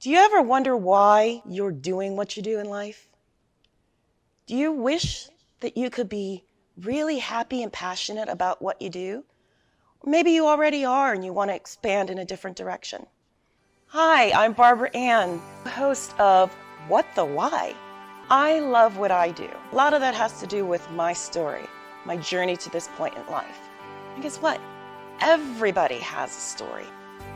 Do you ever wonder why you're doing what you do in life? Do you wish that you could be really happy and passionate about what you do? Or maybe you already are and you want to expand in a different direction. Hi, I'm Barbara Anne, host of What the Why? I love what I do. A lot of that has to do with my story, my journey to this point in life. And guess what? Everybody has a story.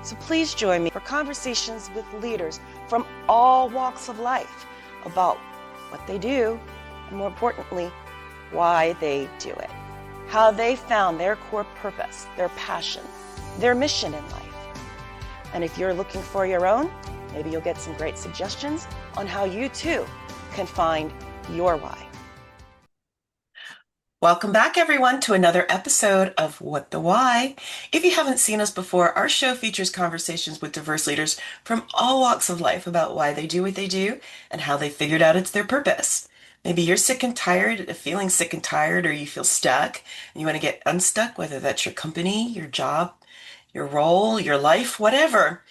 So please join me for conversations with leaders from all walks of life about what they do, and more importantly, why they do it. How they found their core purpose, their passion, their mission in life. And if you're looking for your own, maybe you'll get some great suggestions on how you too can find your why. Welcome back, everyone, to another episode of What the Why. If you haven't seen us before, our show features conversations with diverse leaders from all walks of life about why they do what they do and how they figured out it's their purpose. Maybe you're sick and tired of feeling sick and tired, or you feel stuck and you want to get unstuck, whether that's your company, your job, your role, your life, whatever.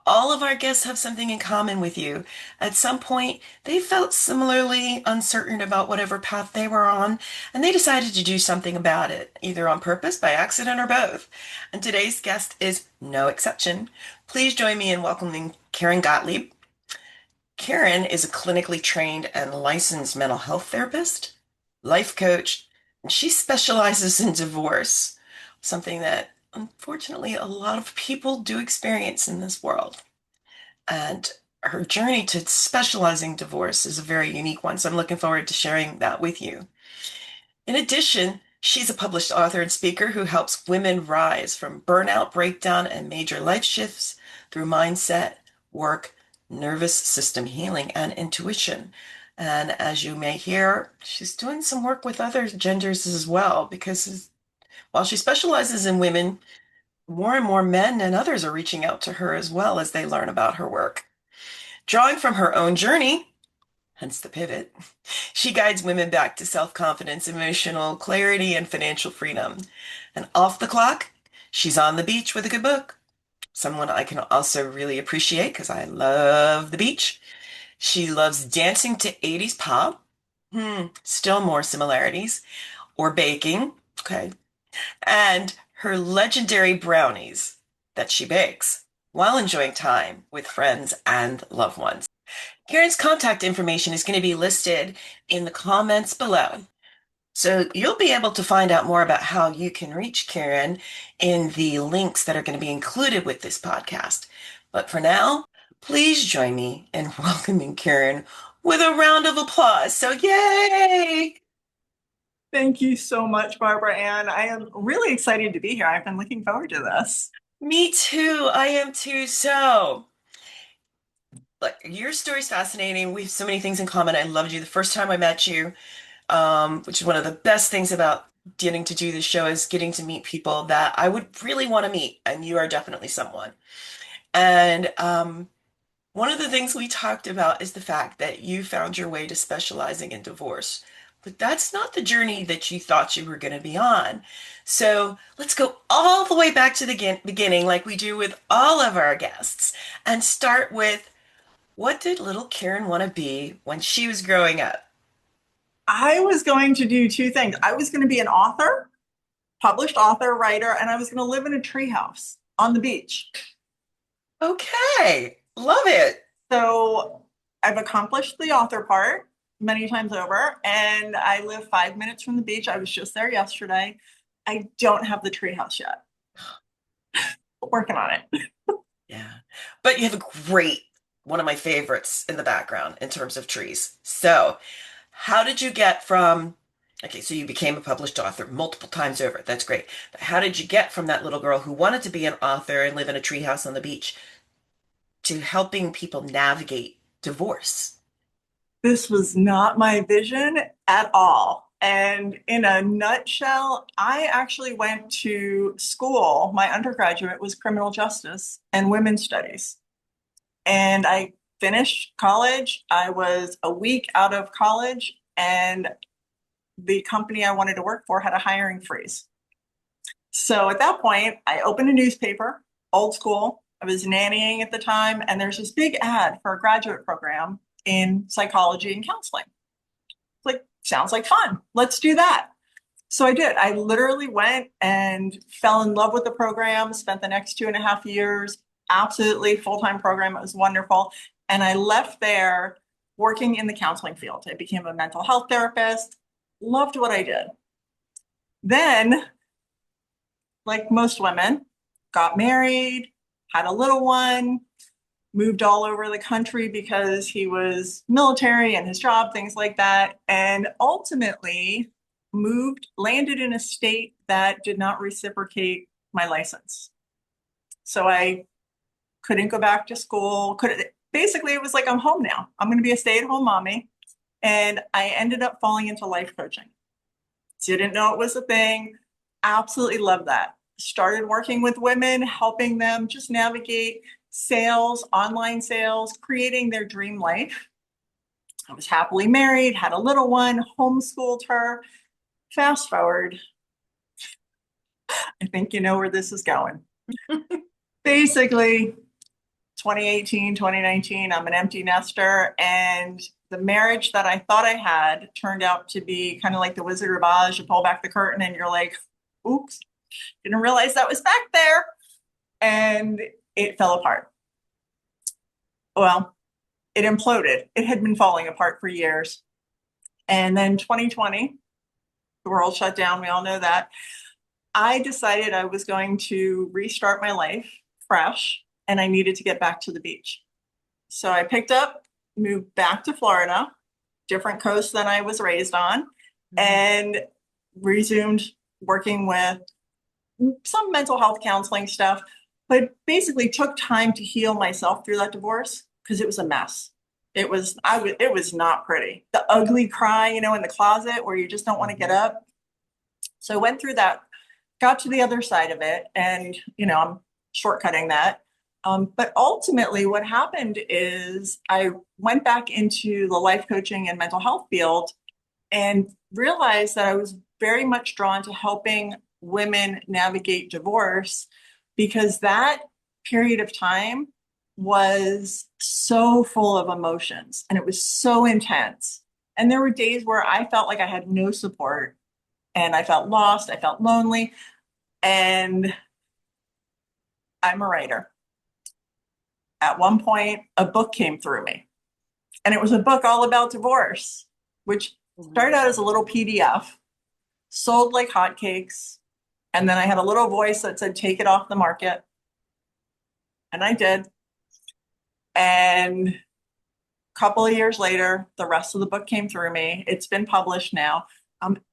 All of our guests have something in common with you. At some point, they felt similarly uncertain about whatever path they were on, and they decided to do something about it, either on purpose, by accident, or both. And today's guest is no exception. Please join me in welcoming Caryn Gottlieb. Caryn is a clinically trained and licensed mental health therapist, life coach, and she specializes in divorce, something that unfortunately a lot of people do experience in this world. And her journey to specializing divorce is a very unique one, so I'm looking forward to sharing that with you. In addition, she's a published author and speaker who helps women rise from burnout, breakdown, and major life shifts through mindset, work, nervous system healing, and intuition. And as you may hear, she's doing some work with other genders as well, because while she specializes in women, more and more men and others are reaching out to her as well as they learn about her work. Drawing from her own journey, hence the pivot, she guides women back to self-confidence, emotional clarity, and financial freedom. And off the clock, she's on the beach with a good book. Someone I can also really appreciate because I love the beach. She loves dancing to 80s pop. Still more similarities. Or baking. Okay. And her legendary brownies that she bakes while enjoying time with friends and loved ones. Caryn's contact information is going to be listed in the comments below. So you'll be able to find out more about how you can reach Caryn in the links that are going to be included with this podcast. But for now, please join me in welcoming Caryn with a round of applause. So yay! Thank you so much, Barbara Ann. I am really excited to be here. I've been looking forward to this. Me too. I am too. So, look, your story's fascinating. We have so many things in common. I loved you the first time I met you, which is one of the best things about getting to do this show is getting to meet people that I would really want to meet, and you are definitely someone. And one of the things we talked about is the fact that you found your way to specializing in divorce. But that's not the journey that you thought you were going to be on. So let's go all the way back to the beginning, like we do with all of our guests, and start with what did little Caryn want to be when she was growing up? I was going to do two things. I was going to be an author, published author, writer, and I was going to live in a treehouse on the beach. Okay, love it. So I've accomplished the author part many times over, and I live 5 minutes from the beach. I was just there yesterday. I don't have the treehouse yet. Working on it. Yeah, but you have a great, one of my favorites in the background in terms of trees. So, how did you get from, okay, so you became a published author multiple times over. That's great. But how did you get from that little girl who wanted to be an author and live in a treehouse on the beach to helping people navigate divorce? This was not my vision at all. And in a nutshell, I actually went to school. My undergraduate was criminal justice and women's studies. And I finished college. I was a week out of college, and the company I wanted to work for had a hiring freeze. So at that point, I opened a newspaper, old school, I was nannying at the time, and there's this big ad for a graduate program in psychology and counseling. Like, sounds like fun. Let's do that. So I did. I literally went and fell in love with the program, spent the next 2.5 years, absolutely full-time program. It was wonderful. And I left there working in the counseling field. I became a mental health therapist, loved what I did. Then, like most women, got married, had a little one, moved all over the country because he was military and his job, things like that. And ultimately landed in a state that did not reciprocate my license. So I couldn't go back to school. Basically, it was like, I'm home now. I'm going to be a stay-at-home mommy. And I ended up falling into life coaching. Didn't know it was a thing. Absolutely love that. Started working with women, helping them just navigate sales, online sales, creating their dream life. I was happily married, had a little one, homeschooled her. Fast forward, I think you know where this is going. Basically, 2018, 2019, I'm an empty nester, and the marriage that I thought I had turned out to be kind of like the Wizard of Oz. You pull back the curtain and you're like, oops, didn't realize that was back there. And it fell apart. Well, it imploded. It had been falling apart for years. And then 2020, the world shut down. We all know that. I decided I was going to restart my life fresh, and I needed to get back to the beach. So I picked up, moved back to Florida, different coast than I was raised on, and resumed working with some mental health counseling stuff, but basically took time to heal myself through that divorce because it was a mess. It was not pretty. The ugly cry, in the closet where you just don't want to get up. So I went through that, got to the other side of it, and I'm shortcutting that. But ultimately what happened is I went back into the life coaching and mental health field and realized that I was very much drawn to helping women navigate divorce, because that period of time was so full of emotions and it was so intense. And there were days where I felt like I had no support and I felt lost, I felt lonely. And I'm a writer. At one point, a book came through me, and it was a book all about divorce, which started out as a little PDF, sold like hotcakes. And then I had a little voice that said, take it off the market. And I did. And a couple of years later, the rest of the book came through me. It's been published now.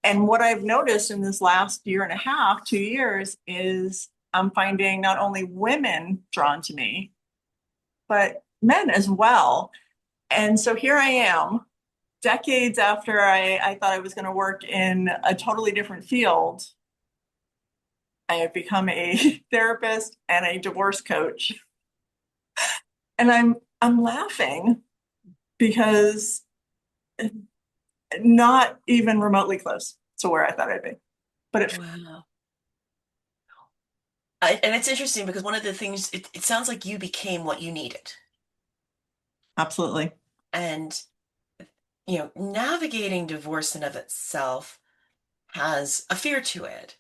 And what I've noticed in this last year and a half, 2 years, is I'm finding not only women drawn to me, but men as well. And so here I am, decades after I thought I was going to work in a totally different field. I have become a therapist and a divorce coach. And I'm laughing because not even remotely close to where I thought I'd be. But Wow. And it's interesting because one of the things, it sounds like you became what you needed. absolutely. And, navigating divorce in of itself has a fear to it.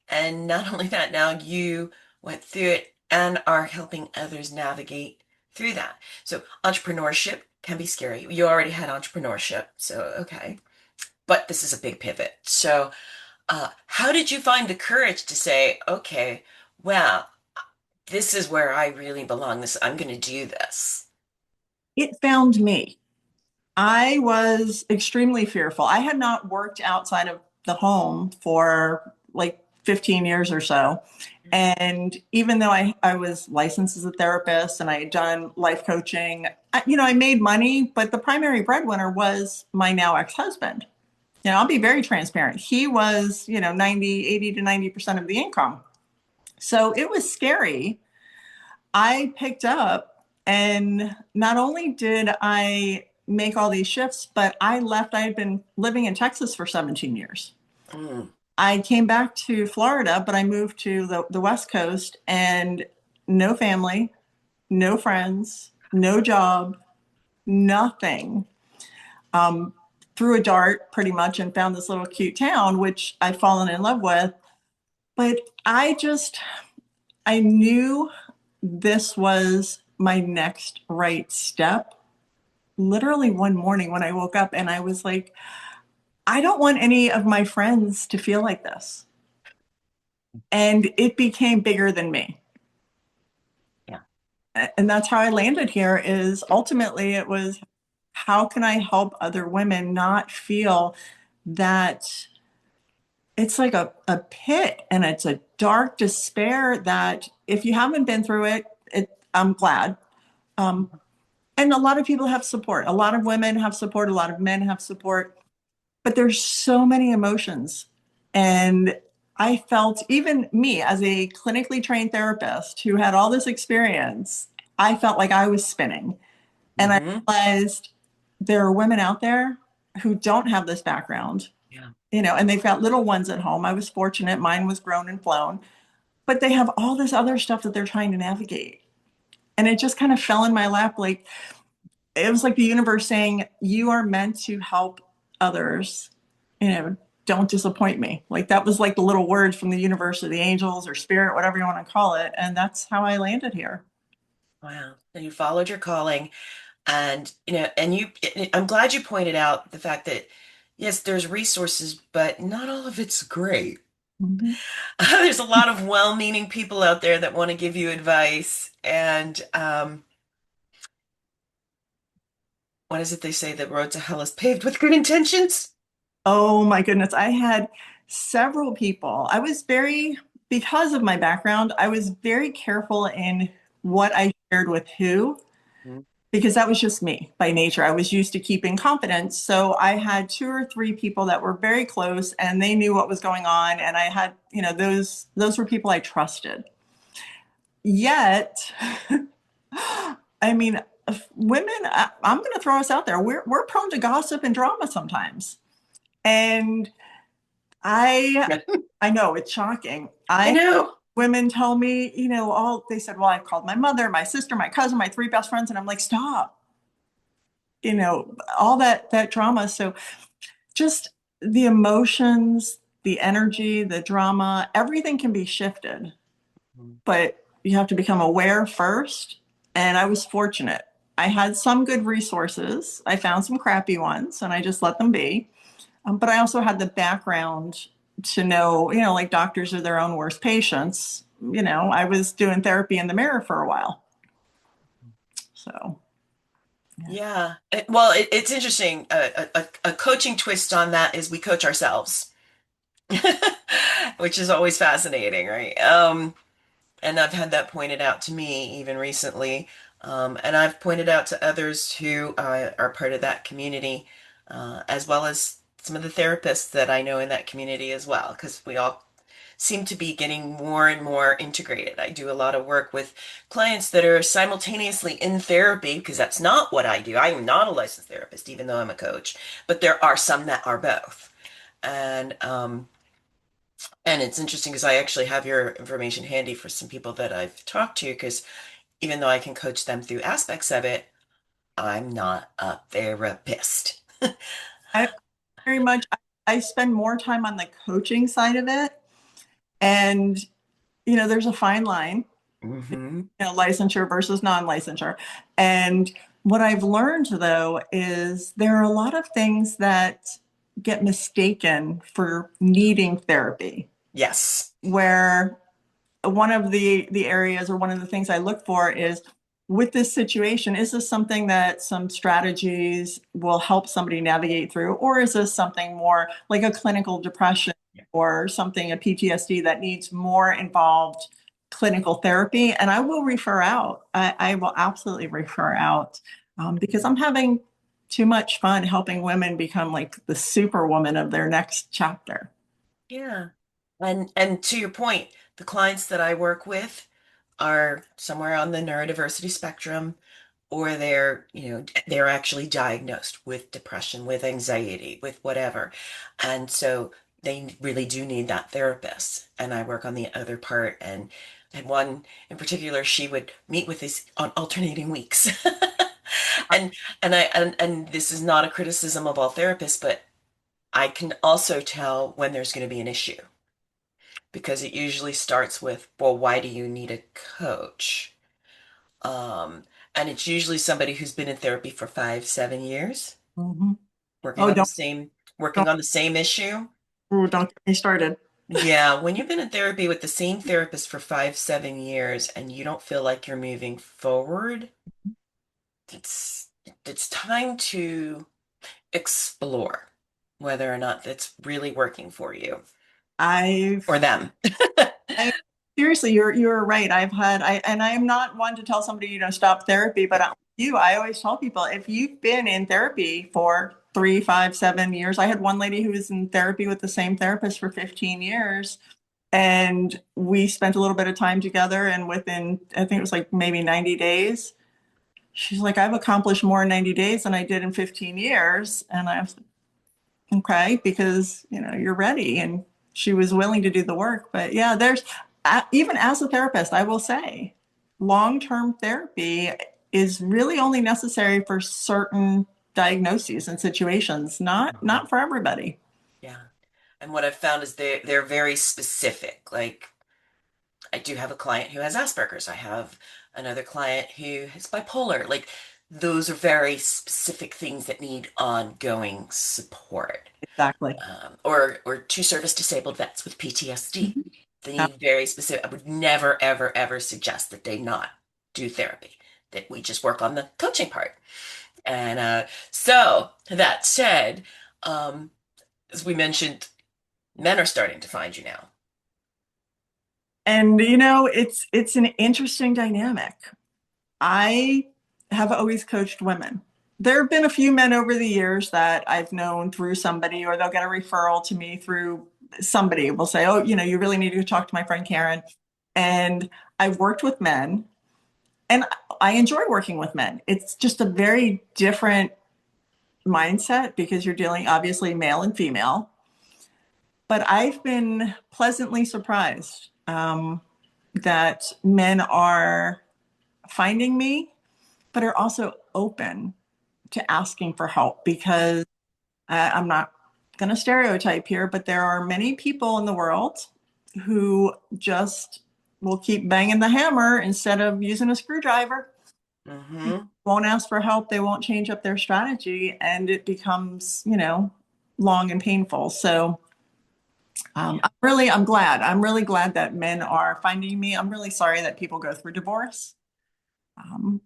And not only that, now you went through it and are helping others navigate through that. So entrepreneurship can be scary. You already had entrepreneurship, so okay. But this is a big pivot. So how did you find the courage to say, okay, well, this is where I really belong. I'm going to do this. It found me. I was extremely fearful. I had not worked outside of the home for like 15 years or so. And even though I was licensed as a therapist and I had done life coaching, I made money, but the primary breadwinner was my now ex-husband. I'll be very transparent. He was, 80 to 90% of the income. So it was scary. I picked up, and not only did I make all these shifts, but I left. I had been living in Texas for 17 years. Mm. I came back to Florida, but I moved to the West Coast, and no family, no friends, no job, nothing. Um, Threw a dart pretty much and found this little cute town, which I've fallen in love with. But I knew this was my next right step. Literally one morning when I woke up and I was like, I don't want any of my friends to feel like this. And it became bigger than me. Yeah. And that's how I landed here is ultimately it was how can I help other women not feel that it's like a pit and it's a dark despair that if you haven't been through it, I'm glad. Um, and a lot of people have support. A lot of women have support. A lot of men have support. But there's so many emotions. And I felt, even me as a clinically trained therapist who had all this experience, I felt like I was spinning. And I Mm-hmm. realized there are women out there who don't have this background, Yeah. and they've got little ones at home. I was fortunate, mine was grown and flown, but they have all this other stuff that they're trying to navigate. And it just kind of fell in my lap. Like it was like the universe saying, you are meant to help others, you know, don't disappoint me. Like that was like the little words from the universe or the angels or spirit, whatever you want to call it. And that's how I landed here. Wow. And you followed your calling. And, I'm glad you pointed out the fact that, yes, there's resources, but not all of it's great. Mhm. There's a lot of well-meaning people out there that want to give you advice. And what is it they say? The road to hell is paved with good intentions? Oh my goodness. I had several people. Because of my background, I was very careful in what I shared with who, Mhm. because that was just me by nature. I was used to keeping confidence. So I had two or three people that were very close and they knew what was going on. And I had, those were people I trusted. Yet, I mean, women, I'm going to throw us out there. We're prone to gossip and drama sometimes. And I I know it's shocking. I I know. Women tell me, they said, well, I've called my mother, my sister, my cousin, my three best friends, and I'm like, stop, all that drama. So just the emotions, the energy, the drama, everything can be shifted, but you have to become aware first. And I was fortunate. I had some good resources. I found some crappy ones and I just let them be. But I also had the background to know, like doctors are their own worst patients. I was doing therapy in the mirror for a while. So, yeah. Yeah. It's interesting. A coaching twist on that is we coach ourselves, which is always fascinating, right? And I've had that pointed out to me even recently. And I've pointed out to others who are part of that community, as well as some of the therapists that I know in that community as well, because we all seem to be getting more and more integrated. I do a lot of work with clients that are simultaneously in therapy, because that's not what I do. I am not a licensed therapist, even though I'm a coach, but there are some that are both. And and it's interesting because I actually have your information handy for some people that I've talked to, because even though I can coach them through aspects of it, I'm not a therapist. I very much, I spend more time on the coaching side of it. And, there's a fine line, Hmm. licensure versus non-licensure. And what I've learned though is there are a lot of things that get mistaken for needing therapy, Yes. where one of the areas or one of the things I look for is with this situation, is this something that some strategies will help somebody navigate through, or is this something more like a clinical depression or something, a PTSD that needs more involved clinical therapy? And I will refer out. I will absolutely refer out because I'm having too much fun helping women become like the superwoman of their next chapter. Yeah. And to your point, the clients that I work with are somewhere on the neurodiversity spectrum, or they're actually diagnosed with depression, with anxiety, with whatever. And so they really do need that therapist. And I work on the other part. And had one in particular, she would meet with us on alternating weeks. And this is not a criticism of all therapists, but I can also tell when there's going to be an issue because it usually starts with, well, why do you need a coach? Um, and it's usually somebody who's been in therapy for 5, 7 years, Mhm. working Oh, on the same don't, issue. ooh, don't get me started. Yeah, when you've been in therapy with the same therapist for 5, 7 years and you don't feel like you're moving forward, it's it's time to explore whether or not that's really working for you or I've them. I seriously, you're right. And I am not one to tell somebody, stop therapy, but I always tell people if you've been in therapy for 3, 5, 7 years. I had one lady who was in therapy with the same therapist for 15 years. And we spent a little bit of time together, and within, I think it was like maybe 90 days, she's like, I've accomplished more in 90 days than I did in 15 years. And I was okay, because you're ready, and she was willing to do the work. But yeah, there's even as a therapist, I will say long-term therapy is really only necessary for certain diagnoses and situations, not for everybody. Yeah. And what I've found is they're very specific. Like I do have a client who has Asperger's. I have another client who has bipolar. Like those are very specific things that need ongoing support. Exactly. Or two service disabled vets with PTSD. They Yeah. need very specific. I would never, ever, ever suggest that they not do therapy, that we just work on the coaching part. And so, that said, um, as we mentioned, men are starting to find you now. And it's an interesting dynamic. I have always coached women. There have been a few men over the years that I've known through somebody, or they'll get a referral to me through somebody. Will say, oh, you really need to talk to my friend Caryn. And I've worked with men, and I enjoy working with men. It's just a very different mindset because you're dealing obviously male and female. But I've been pleasantly surprised that men are finding me, but are also open to asking for help, because I'm not going to stereotype here, but there are many people in the world who just will keep banging the hammer instead of using a screwdriver. Hmm. Won't ask for help. They won't change up their strategy, and it becomes, long and painful. So I'm really glad that men are finding me. I'm really sorry that people go through divorce. Um,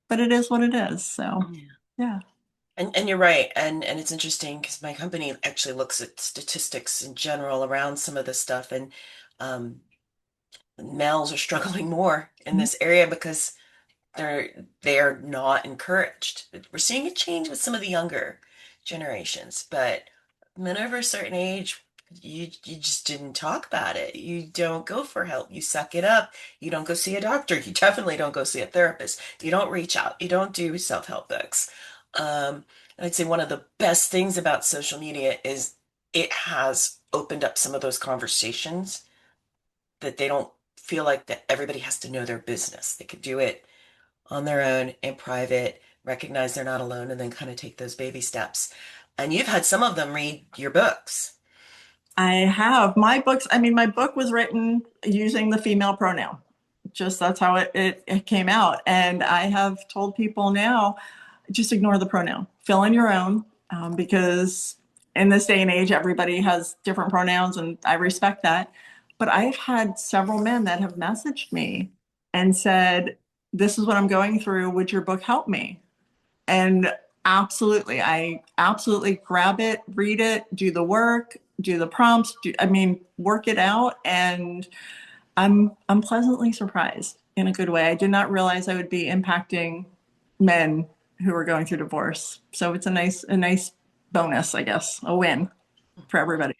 but it is what it is. So, Yeah. yeah. And you're right. And it's interesting because my company actually looks at statistics in general around some of this stuff, and um, males are struggling more in this area because they're not encouraged. We're seeing a change with some of the younger generations, but men over a certain age, you just didn't talk about it. You don't go for help. You suck it up. You don't go see a doctor. You definitely don't go see a therapist. You don't reach out. You don't do self-help books. And I'd say one of the best things about social media is it has opened up some of those conversations that they don't feel like that everybody has to know their business. They could do it on their own in private, recognize they're not alone, and then kind of take those baby steps. And you've had some of them read your books. I have my books. I mean, my book was written using the female pronoun. Just that's how it came out. And I have told people now, just ignore the pronoun, fill in your own, because in this day and age, everybody has different pronouns, and I respect that. But I've had several men that have messaged me and said, this is what I'm going through. Would your book help me? And absolutely, I absolutely grab it, read it, do the work, do the prompts, work it out. And I'm pleasantly surprised in a good way. I did not realize I would be impacting men who are going through divorce. So it's a nice bonus, I guess, a win for everybody.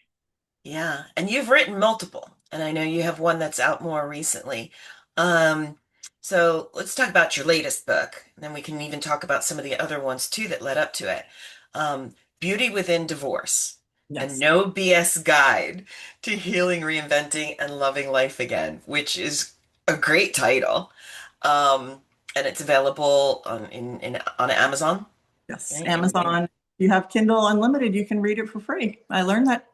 Yeah, and you've written multiple, and I know you have one that's out more recently. Um, so let's talk about your latest book, and then we can even talk about some of the other ones too that led up to it. Beauty Within Divorce, a Yes. no BS guide to healing, reinventing, and loving life again, which is A great title. Um, and it's available on Amazon. Yes, Right? Amazon. If you have Kindle Unlimited, you can read it for free. I learned that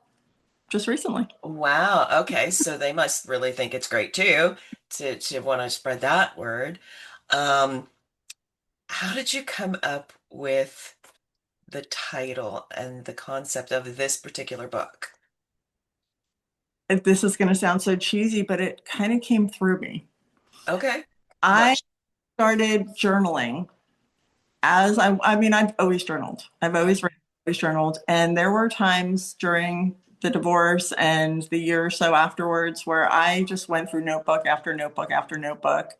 just recently. Wow. Okay. So they must really think it's great too to want to spread that word. Um, how did you come up with the title and the concept of this particular book? If this is going to sound so cheesy, but it kind of came through me. Okay. I What? started journaling I mean, I've always journaled. I've always written, always journaled. And there were times during the divorce and the year or so afterwards where I just went through notebook after notebook after notebook.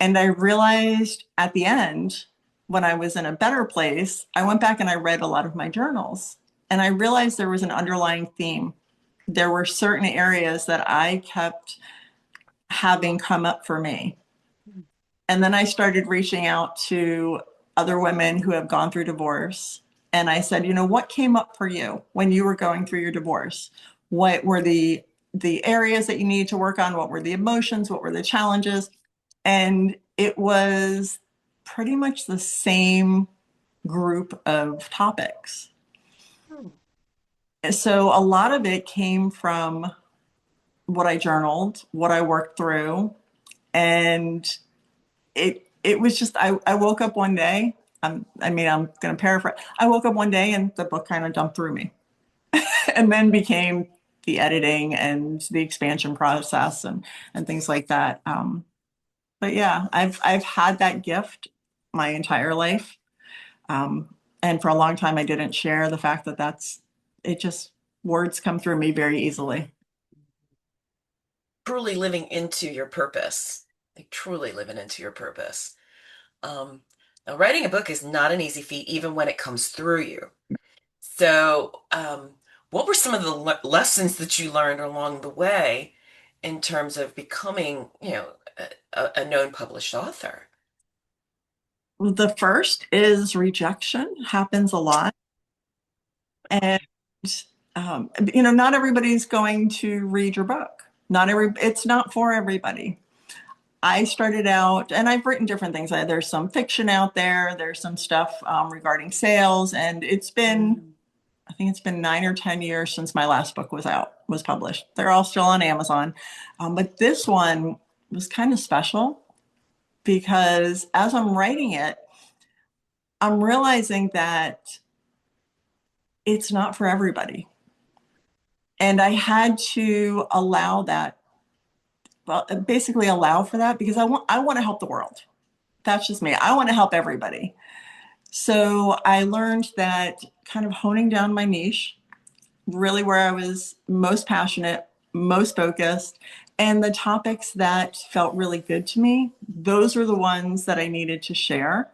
And I realized at the end, when I was in a better place, I went back and I read a lot of my journals. And I realized there was an underlying theme. There were certain areas that I kept having come up for me. And then I started reaching out to other women who have gone through divorce. And I said, what came up for you when you were going through your divorce? What were the areas that you needed to work on? What were the emotions? What were the challenges? And it was pretty much the same group of topics. Hmm. So a lot of it came from what I journaled, what I worked through, and it was just I woke up one day. I mean, I'm going to paraphrase. I woke up one day and the book kind of dumped through me, and then became the editing and the expansion process and things like that. But yeah, I've had that gift my entire life, and for a long time I didn't share the fact that that's it. Just words come through me very easily. Truly living into your purpose. Like truly living into your purpose. Um, Now writing a book is not an easy feat, even when it comes through you. So, what were some of the lessons that you learned along the way in terms of becoming, a known published author? The first is rejection happens a lot. And not everybody's going to read your book. It's not for everybody. I started out, and I've written different things. There's some fiction out there. There's some stuff regarding sales, and I think it's been 9 or 10 years since my last book was published. They're all still on Amazon, but this one was kind of special because as I'm writing it, I'm realizing that it's not for everybody. And I had to allow that, well, basically allow for that because I want to help the world. That's just me. I want to help everybody. So I learned that kind of honing down my niche, really where I was most passionate, most focused, and the topics that felt really good to me, those were the ones that I needed to share.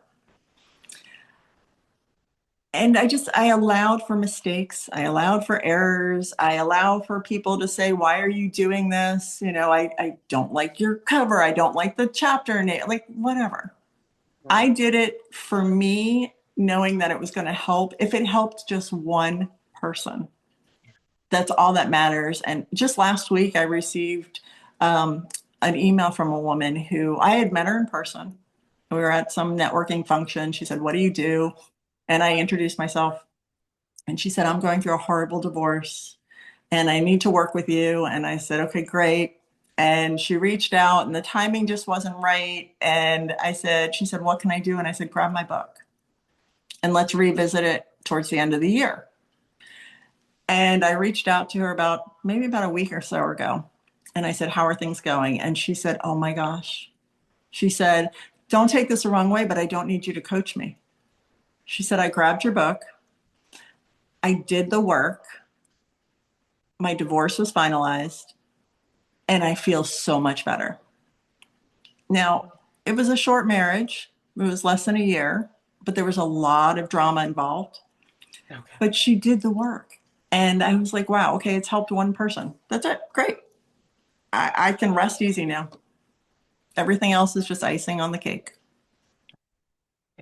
And I allowed for mistakes. I allowed for errors. I allow for people to say, why are you doing this? I don't like your cover. I don't like the chapter name, like whatever. I did it for me, knowing that it was going to help. If it helped just one person, that's all that matters. And just last week, I received um, an email from a woman who I had met her in person. We were at some networking function. She said, what do you do? And I introduced myself. And she said, I'm going through a horrible divorce and I need to work with you. And I said, okay, great. And she reached out and the timing just wasn't right. And she said, what can I do? And I said, grab my book and let's revisit it towards the end of the year. And I reached out to her maybe about a week or so ago. And I said, how are things going? And she said, oh my gosh. She said, don't take this the wrong way, but I don't need you to coach me. She said, I grabbed your book. I did the work. My divorce was finalized and I feel so much better. Now, it was a short marriage. It was less than a year, but there was a lot of drama involved. Okay. But she did the work. And I was like, wow, okay, it's helped one person. That's it. Great. I can rest easy now. Everything else is just icing on the cake.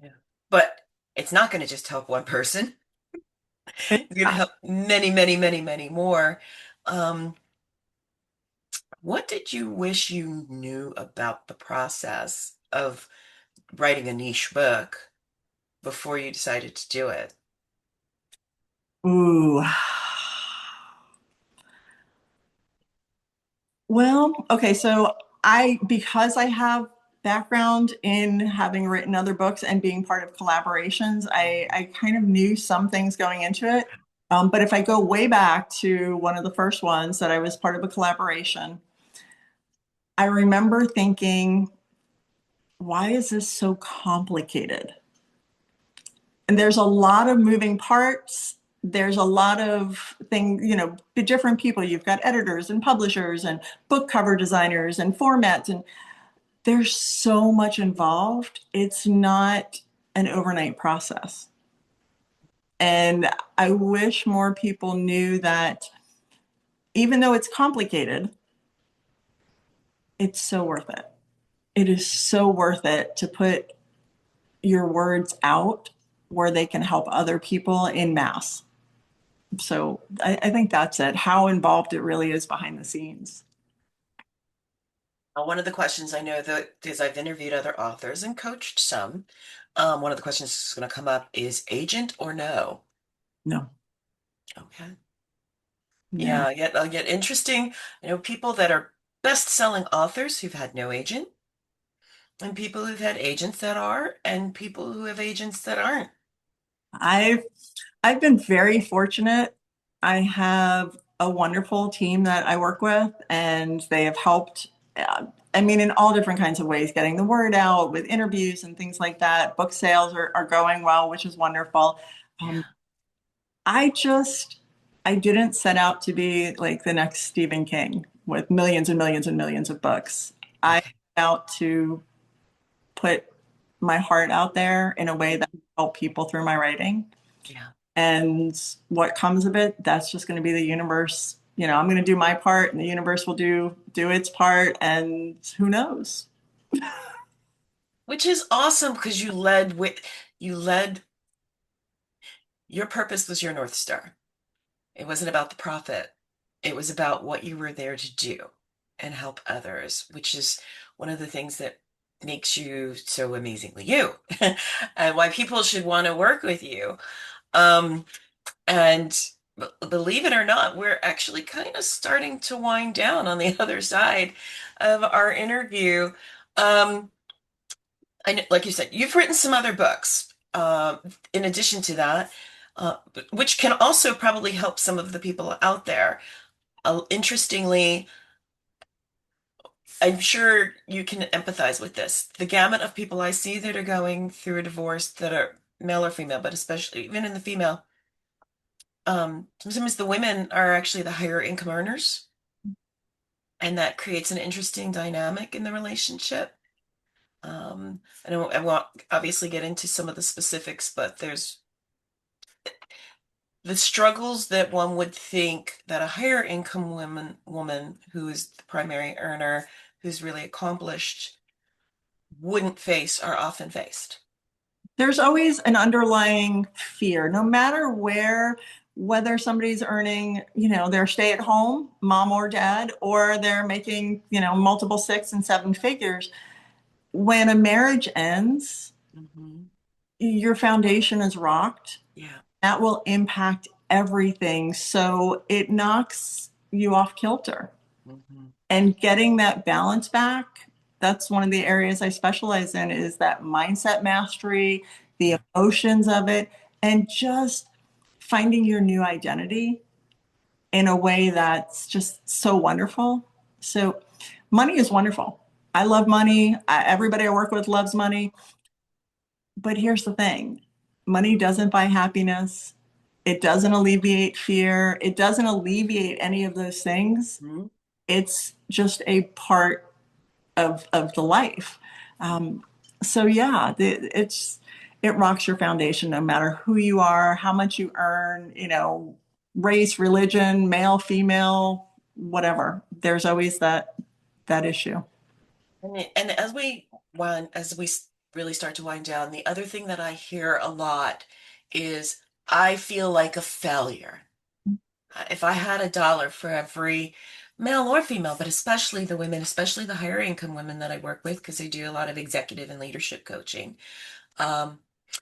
Yeah. But it's not going to just help one person. It's going to help many, many, many, many more. Um, What did you wish you knew about the process of writing a niche book before you decided to do it? Ooh. Well, okay, so because I have background in having written other books and being part of collaborations, I kind of knew some things going into it. But if I go way back to one of the first ones that I was part of a collaboration, I remember thinking, why is this so complicated? And there's a lot of moving parts. There's a lot of things, different people. You've got editors and publishers and book cover designers and formats, and there's so much involved. It's not an overnight process. And I wish more people knew that even though it's complicated, it's so worth it. It is so worth it to put your words out where they can help other people in mass. So I think that's it, how involved it really is behind the scenes. One of the questions I know that is I've interviewed other authors and coached some. One of the questions that's going to come up is agent or no? No, Okay. no. Yeah, yet interesting. People that are best-selling authors who've had no agent, and people who've had agents that are, and people who have agents that aren't. I've I've been very fortunate. I have a wonderful team that I work with, and they have helped, I mean, in all different kinds of ways, getting the word out with interviews and things like that. Book sales are going well, which is wonderful. Um, Yeah. I just, I didn't set out to be like the next Stephen King with millions and millions and millions of books. I Okay. set out to put my heart out there in a way that help people through my writing. Yeah. And what comes of it, that's just going to be the universe. I'm going to do my part and the universe will do its part, and who knows. Which is awesome because you led your purpose was your North Star. It wasn't about the profit. It was about what you were there to do and help others, which is one of the things that makes you so amazingly you and why people should want to work with you. Um, and believe it or not, we're actually kind of starting to wind down on the other side of our interview. Um, I know, like you said, you've written some other books, in addition to that, uh, which can also probably help some of the people out there. Interestingly, I'm sure you can empathize with this. The gamut of people I see that are going through a divorce that are male or female, but especially even in the female, sometimes the women are actually the higher income earners, and that creates an interesting dynamic in the relationship. I won't obviously get into some of the specifics, but there's the struggles that one would think that a higher income woman who is the primary earner, who's really accomplished, wouldn't face are often faced. There's always an underlying fear, no matter whether somebody's earning, their stay at home, mom or dad, or they're making, multiple six and seven figures. When a marriage ends, Hmm. your foundation is rocked. Yeah. That will impact everything. So it knocks you off kilter. Hmm. And getting that balance back, that's one of the areas I specialize in, is that mindset mastery, the Yeah. emotions of it, and just finding your new identity in a way that's just so wonderful. So money is wonderful. I love money. Everybody I work with loves money. But here's the thing, money doesn't buy happiness. It doesn't alleviate fear. It doesn't alleviate any of those things. Mhm. It's just a part of the life. Um, so yeah, it rocks your foundation no matter who you are, how much you earn, race, religion, male, female, whatever. There's always that issue. And as we really start to wind down, the other thing that I hear a lot is I feel like a failure. If I had $1 for every male or female, but especially the women, especially the higher income women that I work with, because I do a lot of executive and leadership coaching. Um,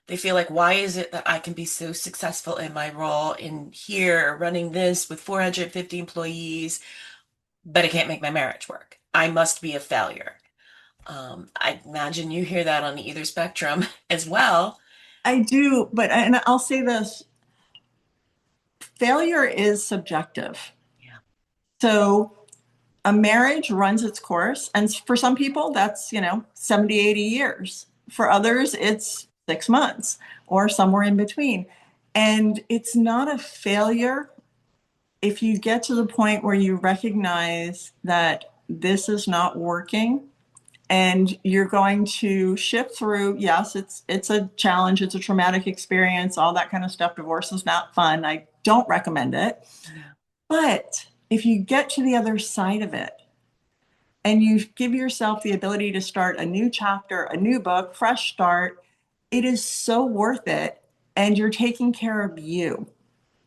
they feel like, why is it that I can be so successful in my role in here, running this with 450 employees, but I can't make my marriage work? I must be a failure. I imagine you hear that on either spectrum as well. I do, but and I'll say this, failure is subjective. Yeah. So a marriage runs its course, and for some people that's, 70, 80 years. For others it's 6 months or somewhere in between. And it's not a failure if you get to the point where you recognize that this is not working and you're going to shift through. Yes, it's a challenge, it's a traumatic experience, all that kind of stuff. Divorce is not fun. I don't recommend it. Yeah. But if you get to the other side of it and you give yourself the ability to start a new chapter, a new book, fresh start, it is so worth it. And you're taking care of you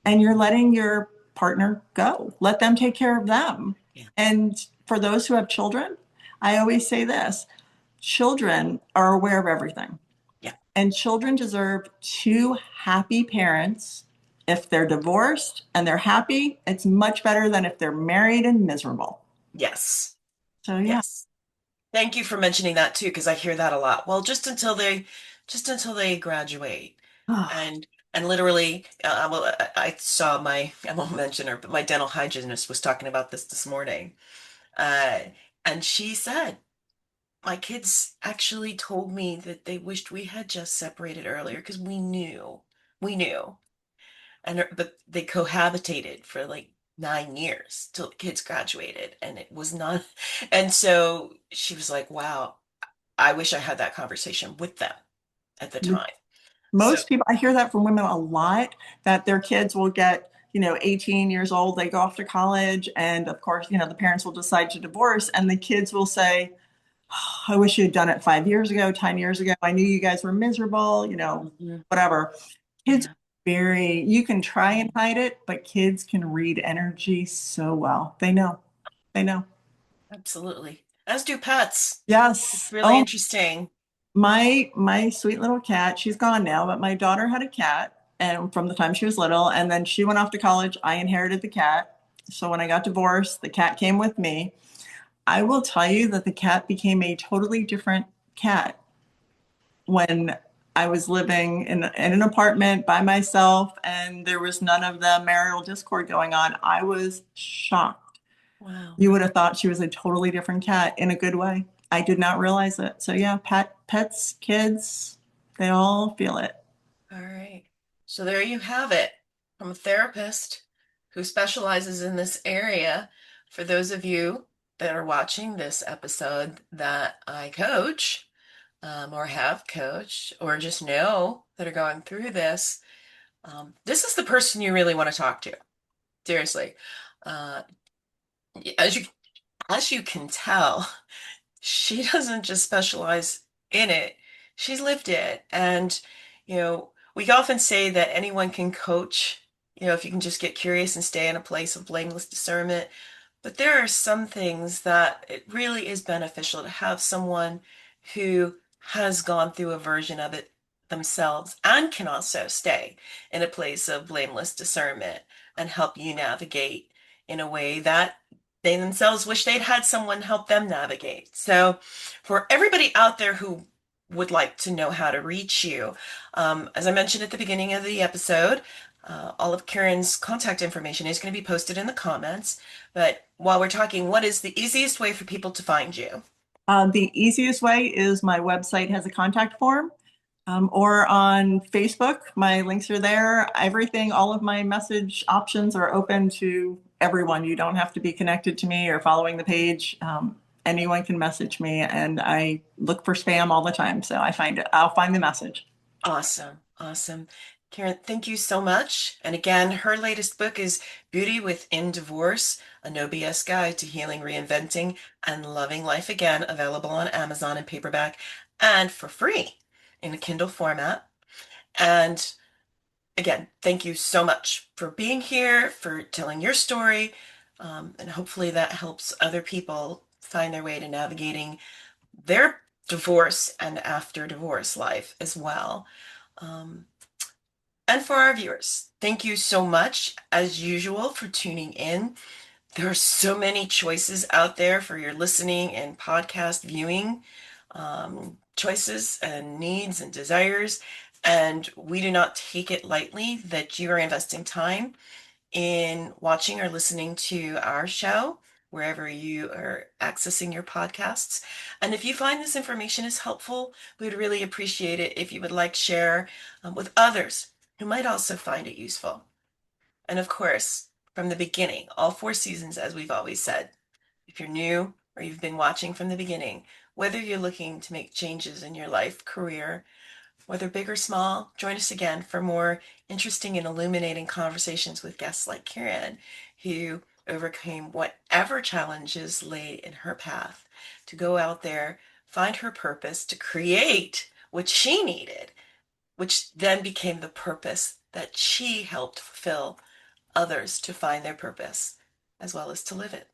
and you're letting your partner go. Let them take care of them. Yeah. And for those who have children, I always say this, children are aware of everything. Yeah. And children deserve two happy parents. If they're divorced and they're happy, it's much better than if they're married and miserable. Yes. So yeah. Yes. Thank you for mentioning that too, because I hear that a lot. Well, just until they graduate, Oh, and literally, well, I saw I won't mention her, but my dental hygienist was talking about this morning, uh, and she said my kids actually told me that they wished we had just separated earlier because we knew, but they cohabitated for like 9 years till the kids graduated, and it was not, and so she was like, "Wow." I wish I had that conversation with them at the time. So, most people, I hear that from women a lot, that their kids will get, 18 years old, they go off to college, and of course, the parents will decide to divorce, and the kids will say, "Oh, I wish you had done it 5 years ago, 10 years ago. I knew you guys were miserable, mhm, whatever." Kids, yeah, you can try and hide it, but kids can read energy so well. They know. They know. absolutely. As do pets. It's Yes. really Oh, interesting. my sweet little cat, she's gone now, but my daughter had a cat and from the time she was little, and then she went off to college. I inherited the cat. So when I got divorced, the cat came with me. I will tell you that the cat became a totally different cat when I was living in an apartment by myself and there was none of the marital discord going on. I was shocked. Wow. You would have thought she was a totally different cat in a good way. I did not realize it. So yeah, pets, kids, they all feel it. All right. So there you have it from a therapist who specializes in this area. For those of you that are watching this episode that I coach, or have coached, or just know that are going through this, this is the person you really want to talk to. Seriously. Uh, as you can tell, she doesn't just specialize in it, she's lived it. And, we often say that anyone can coach, if you can just get curious and stay in a place of blameless discernment. But there are some things that it really is beneficial to have someone who has gone through a version of it themselves and can also stay in a place of blameless discernment and help you navigate in a way that they themselves wish they'd had someone help them navigate. So, for everybody out there who would like to know how to reach you, as I mentioned at the beginning of the episode, all of Caryn's contact information is going to be posted in the comments. But while we're talking, what is the easiest way for people to find you? The easiest way is my website has a contact form, or on Facebook. My links are there. Everything, all of my message options are open to everyone. You don't have to be connected to me or following the page. Anyone can message me, and I look for spam all the time. So I find it. I'll find the message. Awesome. Awesome. Caryn, thank you so much. And again, her latest book is Beauty Within Divorce, a No BS Guide to Healing, Reinventing, and Loving Life Again, available on Amazon in paperback and for free in a Kindle format. And again, thank you so much for being here, for telling your story. And hopefully that helps other people find their way to navigating their divorce and after divorce life as well. Um, and for our viewers, thank you so much, as usual, for tuning in. There are so many choices out there for your listening and podcast viewing choices and needs and desires. And we do not take it lightly that you are investing time in watching or listening to our show, wherever you are accessing your podcasts. And if you find this information is helpful, we would really appreciate it if you would like share with others who might also find it useful. And of course, from the beginning, all 4 seasons, as we've always said, if you're new or you've been watching from the beginning, whether you're looking to make changes in your life, career, whether big or small, join us again for more interesting and illuminating conversations with guests like Caryn, who overcame whatever challenges lay in her path to go out there, find her purpose, to create what she needed, which then became the purpose that she helped fulfill others to find their purpose, as well as to live it.